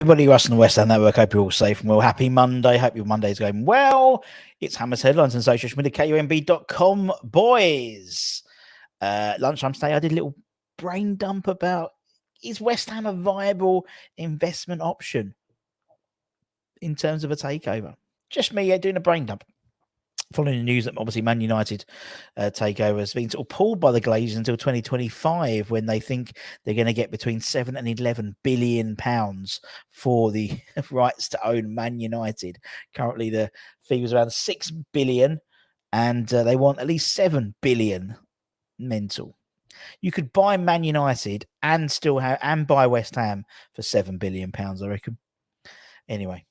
everybody, Russ and the West Ham Network. Hope you're all safe and well. Happy Monday. Hope your Monday's going well. It's Hammers Headlines and social media, KUMB.com, boys. Lunchtime today, I did a little brain dump about, is West Ham a viable investment option in terms of a takeover? Just me doing a brain dump. Following the news that obviously Man United takeover has been sort of pulled by the Glazers until 2025, when they think they're going to get between 7 and 11 billion pounds for the rights to own Man United. Currently, the fee was around 6 billion, and they want at least 7 billion. Mental. You could buy Man United and still buy West Ham for 7 billion pounds, I reckon. Anyway.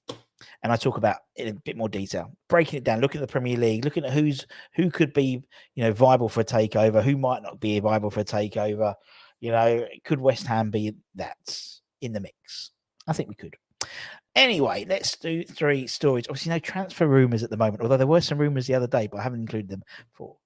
And I talk about it in a bit more detail, breaking it down, looking at the Premier League, looking at who could be, viable for a takeover, who might not be viable for a takeover. Could West Ham be that in the mix? I think we could. Anyway, let's do 3 stories. Obviously, no transfer rumours at the moment, although there were some rumours the other day, but I haven't included them for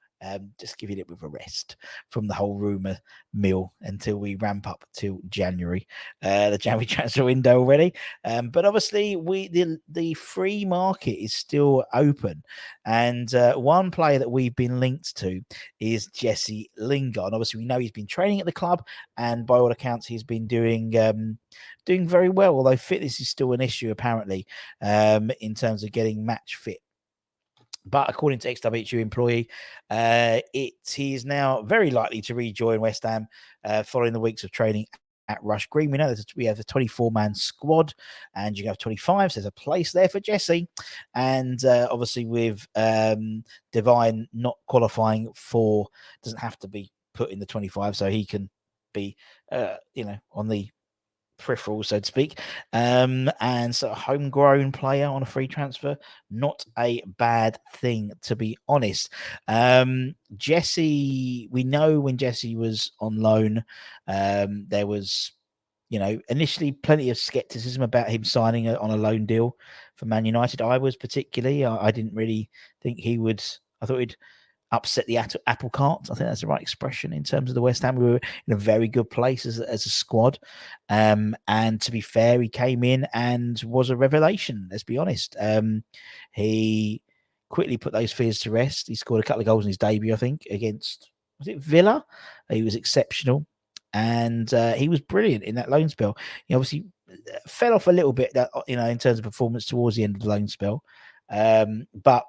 just giving it with a rest from the whole rumour mill until we ramp up till January, the January transfer window already. But obviously, the free market is still open, and one player that we've been linked to is Jesse Lingard. Obviously, we know he's been training at the club, and by all accounts, he's been doing very well. Although fitness is still an issue, apparently, in terms of getting match fit. But according to XWHU employee, it is now very likely to rejoin West Ham following the weeks of training at Rush Green. We know that we have a 24-man squad, and you have 25, so there's a place there for Jesse. And obviously with Divine not qualifying for, doesn't have to be put in the 25, so he can be, on the peripheral, so to speak, and so a homegrown player on a free transfer, not a bad thing, to be honest. Jesse, we know when Jesse was on loan, there was initially plenty of skepticism about him signing on a loan deal for Man United. I was particularly, I didn't really think he would. I thought he'd upset the apple cart. I think that's the right expression in terms of the West Ham. We were in a very good place as a squad. And to be fair, he came in and was a revelation, let's be honest. He quickly put those fears to rest. He scored a couple of goals in his debut, I think, against, was it Villa? He was exceptional. And he was brilliant in that loan spell. He obviously fell off a little bit, in terms of performance towards the end of the loan spell. But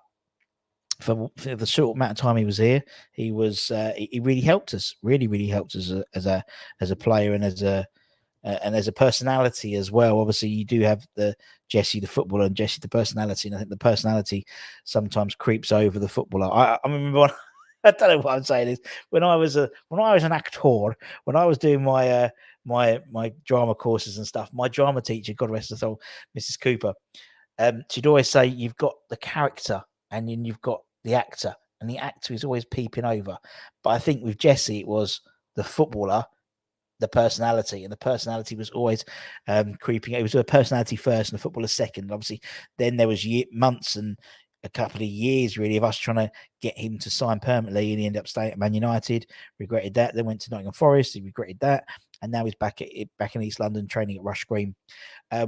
for the short amount of time he was here, he was he really helped us. Really helped us as a player and as a personality as well. Obviously, you do have the Jesse the footballer and Jesse the personality, and I think the personality sometimes creeps over the footballer. I remember I don't know what I'm saying is when I was an actor, when I was doing my my drama courses and stuff, my drama teacher, God rest her soul, Mrs. Cooper, she'd always say you've got the character and then you've got the actor, and the actor is always peeping over. But I think with Jesse, it was the footballer, the personality, and the personality was always creeping. It was a personality first and the footballer second. Obviously, then there was months and a couple of years really of us trying to get him to sign permanently, and he ended up staying at Man United. Regretted that. Then went to Nottingham Forest. He regretted that, and now he's back in East London training at Rush Green.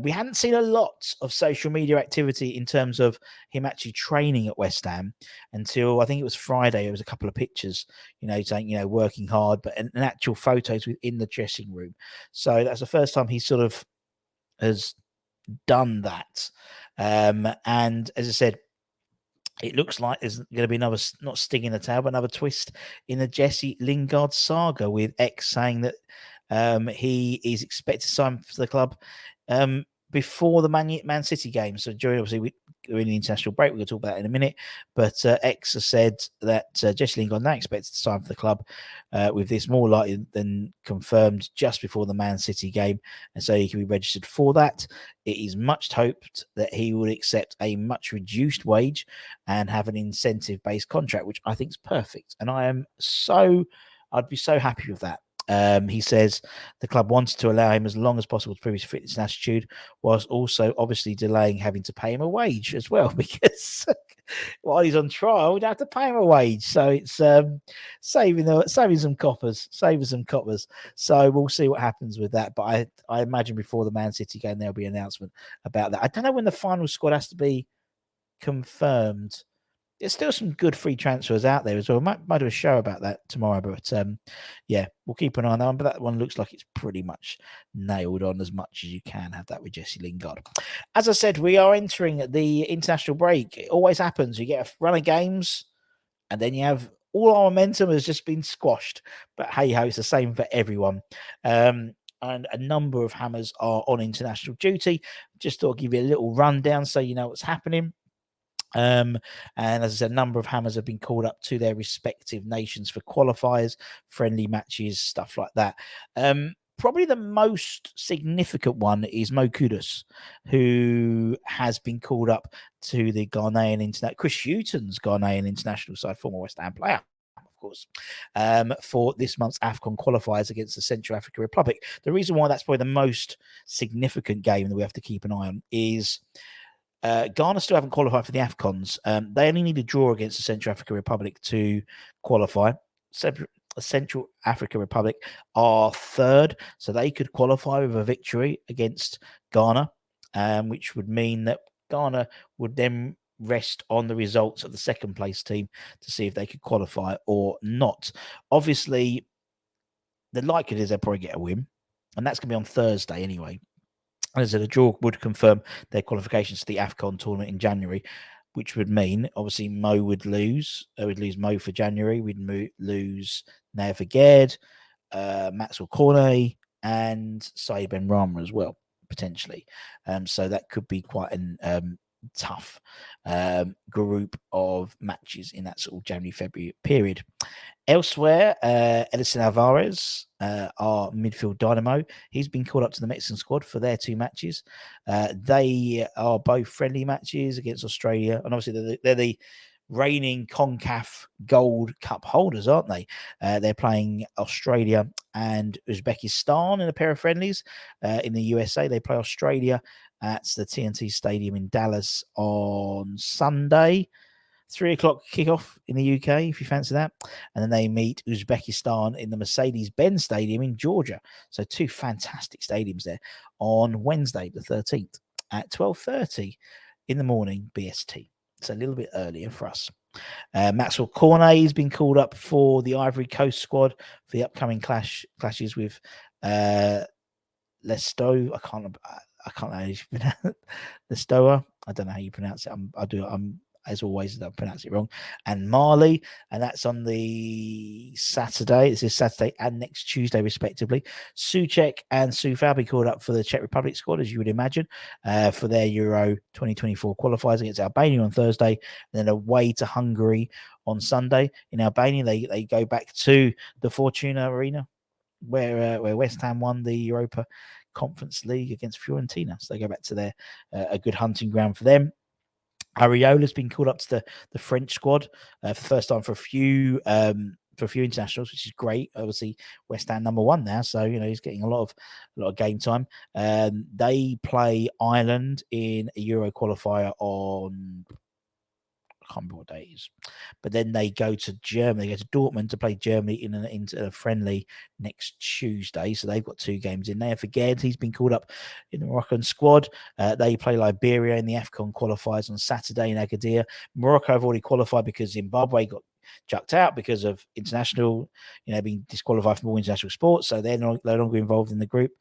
We hadn't seen a lot of social media activity in terms of him actually training at West Ham until I think it was Friday. There was a couple of pictures, saying working hard, but an actual photos within the dressing room. So that's the first time he sort of has done that. And as I said, it looks like there's going to be another, not sting in the tail, but another twist in the Jesse Lingard saga, with X saying that he is expected to sign for the club before the Man City game. So during, obviously, we're in the international break. We're going to talk about that in a minute. But X has said that Jesse Lingard now expected to sign for the club, with this more likely than confirmed just before the Man City game. And so he can be registered for that. It is much hoped that he would accept a much reduced wage and have an incentive-based contract, which I think is perfect. And I'd be so happy with that. He says the club wanted to allow him as long as possible to prove his fitness and attitude, whilst also obviously delaying having to pay him a wage as well, because while he's on trial, we'd have to pay him a wage. So it's saving some coppers. So we'll see what happens with that. But I imagine before the Man City game there'll be an announcement about that. I don't know when the final squad has to be confirmed. There's still some good free transfers out there as well. Might do a show about that tomorrow, but yeah, we'll keep an eye on that one. But that one looks like it's pretty much nailed on as much as you can have that with Jesse Lingard. As I said, we are entering the international break. It always happens. You get a run of games, and then you have all our momentum has just been squashed. But hey ho, it's the same for everyone. And a number of hammers are on international duty. Just thought I'd give you a little rundown so you know what's happening. And as I said, a number of hammers have been called up to their respective nations for qualifiers, friendly matches, stuff like that. Probably the most significant one is Mo Kudus, who has been called up to the Ghanaian international, Chris Hughton's Ghanaian international side, former West Ham player, of course, for this month's AFCON qualifiers against the Central African Republic. The reason why that's probably the most significant game that we have to keep an eye on is Ghana still haven't qualified for the AFCONs. They only need a draw against the Central African Republic to qualify. Central African Republic are third, so they could qualify with a victory against Ghana, which would mean that Ghana would then rest on the results of the second place team to see if they could qualify or not. Obviously, the likelihood is they'll probably get a win, and that's going to be on Thursday anyway. As I said, a draw would confirm their qualifications to the AFCON tournament in January, which would mean, obviously, Mo would lose. We'd lose Mo for January. We'd lose Naya Faged, Maxwell Cornet, and Saeed Ben Rama as well, potentially. So that could be quite a tough group of matches in that sort of January-February period. Elsewhere, Edison Alvarez, our midfield dynamo, he's been called up to the Mexican squad for their two matches. They are both friendly matches against Australia, and obviously they're the reigning CONCACAF Gold Cup holders, aren't they? They're playing Australia and Uzbekistan in a pair of friendlies. In the USA, they play Australia at the TNT Stadium in Dallas on Sunday. 3:00 kickoff in the UK, if you fancy that. And then they meet Uzbekistan in the Mercedes-Benz Stadium in Georgia. So two fantastic stadiums there on Wednesday, the 13th at 12:30 in the morning BST. It's a little bit earlier for us. Maxwell Cornet has been called up for the Ivory Coast squad for the upcoming clashes with Lesto. I can't know how you pronounce it. Lestoa. I don't know how you pronounce it. I'm as always, I pronounce it wrong. And Mali, and that's on the Saturday. This is Saturday and next Tuesday, respectively. Souček and Coufal be called up for the Czech Republic squad, as you would imagine, for their Euro 2024 qualifiers against Albania on Thursday, and then away to Hungary on Sunday. In Albania, they go back to the Fortuna Arena, where West Ham won the Europa Conference League against Fiorentina. So they go back to their a good hunting ground for them. Areola's been called up to the French squad for the first time for a few internationals, which is great. Obviously, West Ham #1 now, so he's getting a lot of game time. They play Ireland in a Euro qualifier on, I can't remember what day it is, but then they go to Germany. They go to Dortmund to play Germany in a friendly next Tuesday. So they've got two games in there. Faged, he's been called up in the Moroccan squad. They play Liberia in the AFCON qualifiers on Saturday in Agadir. Morocco have already qualified because Zimbabwe got chucked out because of international, being disqualified from all international sports. So they're no longer involved in the group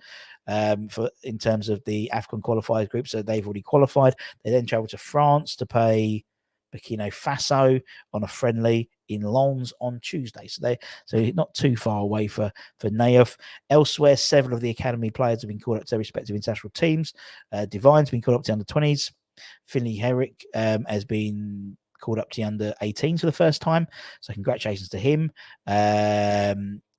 in terms of the AFCON qualifiers group. So they've already qualified. They then travel to France to play Burkina Faso on a friendly in Lens on Tuesday. So not too far away for Nayof. Elsewhere, several of the academy players have been called up to their respective international teams. Divine's been called up to under-20s. Finley Herrick has been called up to the under-18s for the first time. So congratulations to him.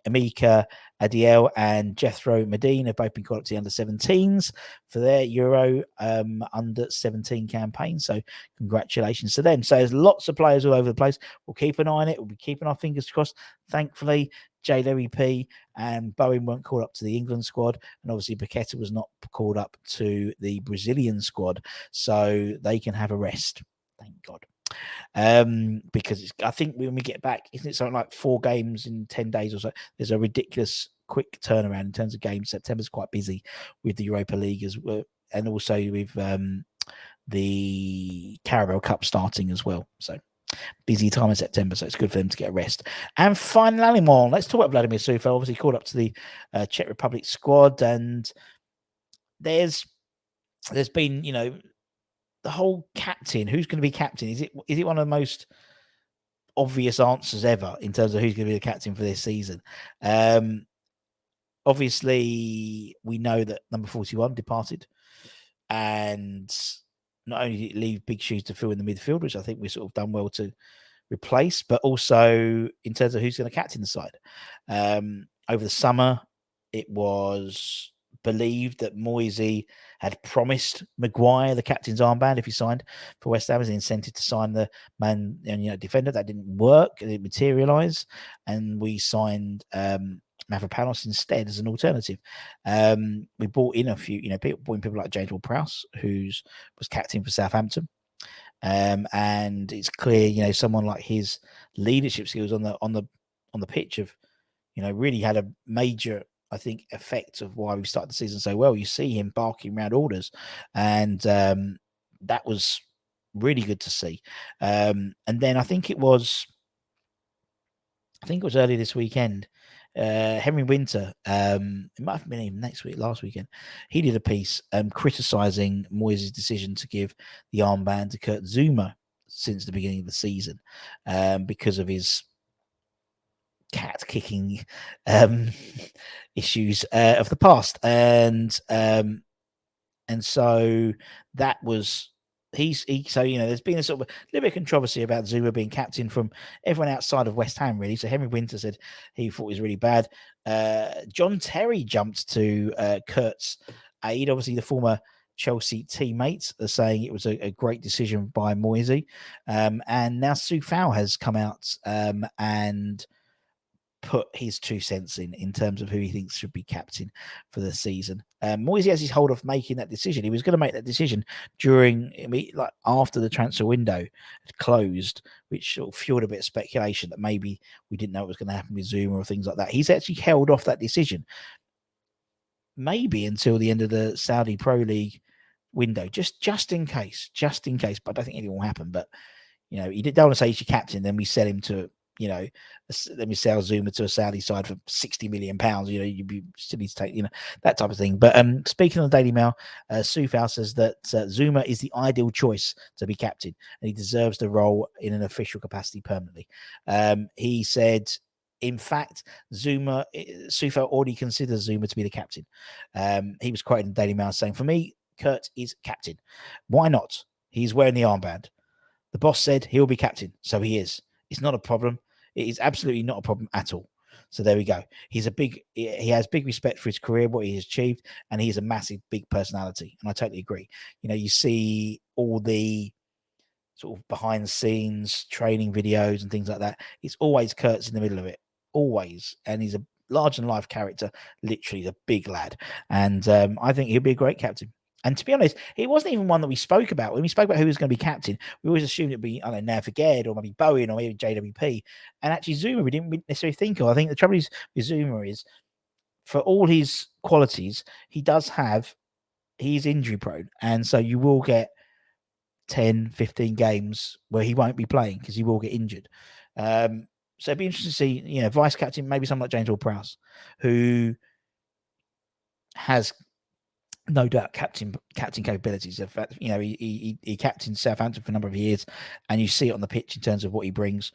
Amika Adiel and Jethro Medine have both been called up to the under-17s for their Euro under-17 campaign. So congratulations to them. So there's lots of players all over the place. We'll keep an eye on it. We'll be keeping our fingers crossed. Thankfully, J. Larry P. and Bowen weren't called up to the England squad. And obviously, Paqueta was not called up to the Brazilian squad. So they can have a rest. Thank God. Because I think when we get back, isn't it something like 4 games in 10 days or so? There's a ridiculous quick turnaround in terms of games. September's quite busy with the Europa League as well, and also with the Carabao Cup starting as well. So busy time in September, so it's good for them to get a rest. And finally, let's talk about Vladimir Coufal. Obviously called up to the Czech Republic squad, and there's been, the whole captain. Who's going to be captain? Is it one of the most obvious answers ever in terms of who's going to be the captain for this season? Obviously, we know that number 41 departed, and not only did it leave big shoes to fill in the midfield, which I think we've sort of done well to replace, but also in terms of who's going to captain the side. Over the summer, it was believed that Moisey had promised Maguire the captain's armband if he signed for West Ham as an incentive to sign the man defender. That didn't work, it didn't materialise, and we signed Mavropanos instead as an alternative. We brought in a few, people like James Ward-Prowse, who was captain for Southampton. And it's clear, someone like his leadership skills on the pitch have, really had a major, I think, effect of why we started the season so well. You see him barking around orders, and that was really good to see. And then I think it was early this weekend. Henry Winter, it might have been even last weekend, he did a piece criticising Moyes' decision to give the armband to Kurt Zouma since the beginning of the season because of his cat kicking issues of the past. And so that was so there's been a sort of a little bit of controversy about Zouma being captain from everyone outside of West Ham, really. So Henry Winter said he thought it was really bad. John Terry jumped to Kurt's aid. Obviously, the former Chelsea teammates are saying it was a great decision by Moisey. And now Coufal has come out and put his 2 cents in terms of who he thinks should be captain for the season. Moisey has his hold off making that decision. He was going to make that decision after the transfer window had closed, which sort of fueled a bit of speculation that maybe we didn't know what was going to happen with Zouma or things like that. He's actually held off that decision, maybe until the end of the Saudi Pro League window, just in case. But I don't think anything will happen. But he don't want to say he's your captain, then we sell him to, let me sell Zouma to a Saudi side for £60 million. You'd be silly to take, that type of thing. But speaking on the Daily Mail, Coufal says that Zouma is the ideal choice to be captain, and he deserves the role in an official capacity permanently. He said, in fact, Coufal already considers Zouma to be the captain. He was quoted in the Daily Mail saying, "For me, Kurt is captain. Why not? He's wearing the armband. The boss said he'll be captain, so he is. It's not a problem. It is absolutely not a problem at all." So there we go. He has big respect for his career, what he has achieved, and he is a massive, big personality. And I totally agree. You see all the sort of behind the scenes training videos and things like that. It's always Kurt's in the middle of it, always. And he's a large and life character, literally a big lad. And I think he'll be a great captain. And to be honest, it wasn't even one that we spoke about. When we spoke about who was going to be captain, we always assumed it'd be, I don't know, Naviged or maybe Bowen or maybe JWP. And actually, Zouma, we didn't necessarily think of. I think the trouble is with Zouma is, for all his qualities, he's injury prone. And so you will get 10, 15 games where he won't be playing because he will get injured. So it'd be interesting to see, vice captain, maybe someone like James Ward-Prowse, who has no doubt captain capabilities. In fact, he captained Southampton for a number of years, and you see it on the pitch in terms of what he brings.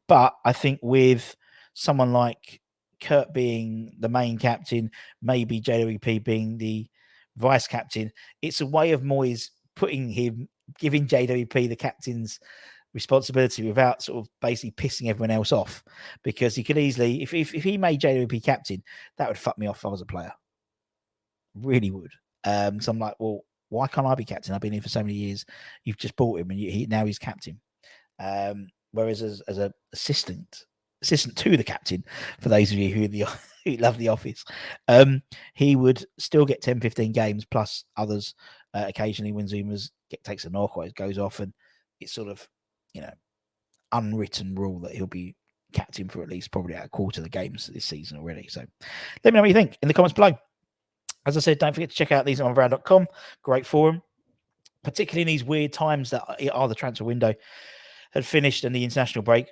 But I think with someone like Kurt being the main captain, maybe JWP being the vice captain, it's a way of Moyes giving JWP the captain's responsibility without sort of basically pissing everyone else off, because he could easily, if he made JWP captain, that would fuck me off if I was a player. Really would. So I'm like, well, why can't I be captain? I've been here for so many years. You've just bought him, and now he's captain. Whereas as an assistant to the captain, for those of you who love The Office, he would still get 10, 15 games plus others occasionally when Zouma's takes a knock or it goes off, and it's sort of unwritten rule that he'll be captain for at least probably a quarter of the games this season already. So let me know what you think in the comments below. As I said, don't forget to check out theseonround.com. Great forum, particularly in these weird times that are the transfer window had finished and the international break.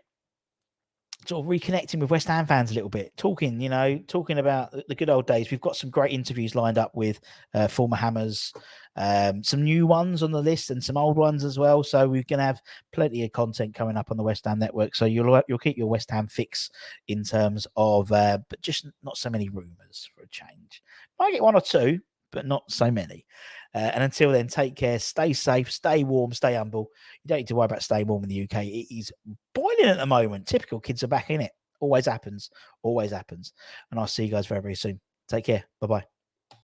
Sort of reconnecting with West Ham fans a little bit, talking about the good old days. We've got some great interviews lined up with former Hammers, some new ones on the list and some old ones as well. So we're going to have plenty of content coming up on the West Ham network. So you'll keep your West Ham fix in terms of, but just not so many rumours for a change. Might get one or two, but not so many. And until then, take care, stay safe, stay warm, stay humble. You don't need to worry about staying warm in the UK. It is boiling at the moment. Typical, kids are back in it. Always happens. And I'll see you guys very, very soon. Take care. Bye-bye.